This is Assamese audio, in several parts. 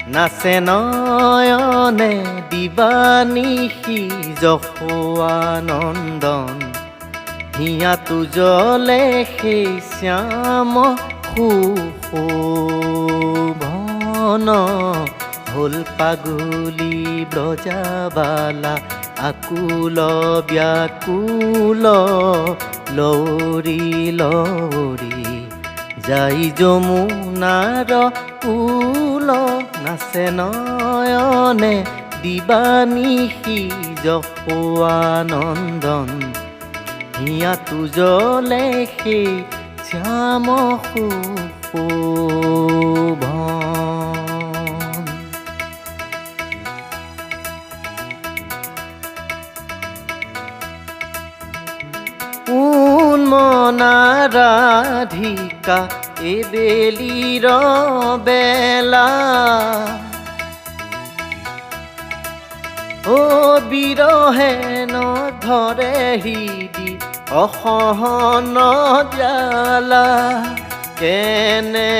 নাচে নয়নে দিবানিশি যশোৱা নন্দন হিয়াটো জ্বলে সেই শ্যাম সুশোভন হ'ল পাগলী ব্ৰজাবালা আকুল ব্যাকুল লৌৰি লৌৰি যাই যমুনাৰ কুল নাচে নয়নে দিবানিশি যশোৱা নন্দন হিয়াটো জ্বলে সেই শ্যাম সুশোভন উন্মনা ৰাধিকা এবেলিৰ বেলা ও বিৰহে নধৰে হৃদি অসহন জালা কেনে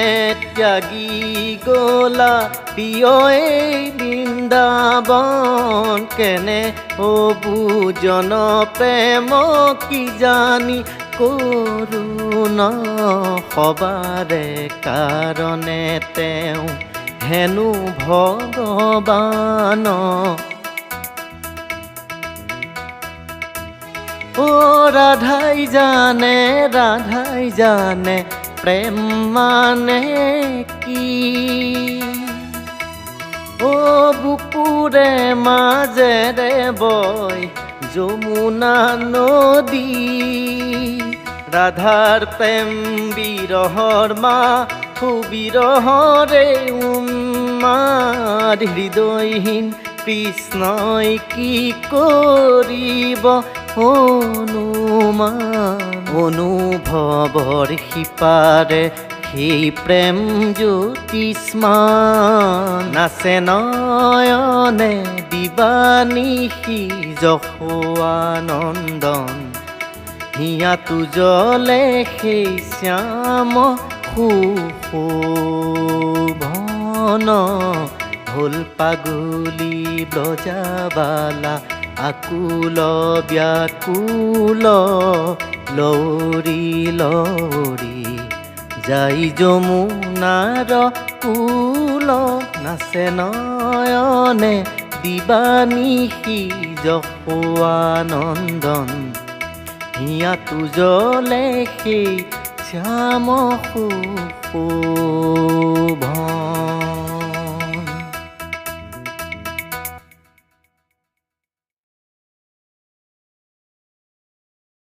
ত্যাগী গলা প্ৰিয়ই বৃন্দাবন কেনে বুজন প্ৰেম কি জানি কৰুণ সবাৰে কাৰণে তেওঁ হেনো ভগৱান ও ৰাধাই জানে প্ৰেম মানে কি ও বুকুৰে মাজেৰে বয় যমুনা নদী ৰাধাৰ প্ৰেম বিৰহৰ সুবিৰহৰে উন্মাদ হৃদয়হীন কৃষ্ণই কি কৰিব অনুভৱৰ সিপাৰে সেই প্ৰেম জ্যোতিষ্মান নাচে নয়নে দিবানিশি যশোৱা নন্দন হিয়াটো জ্বলে সেই শ্যাম সুশোভন হ'ল পাগলী ব্ৰজাবালা আকুল ব্যাকুল লৌৰি লৌৰি যাই যমুনাৰ কুল নাচে নয়নে দিবানিশি যশোৱা নন্দন হিয়াটো জ্বলে সেই শ্যাম সুশোভন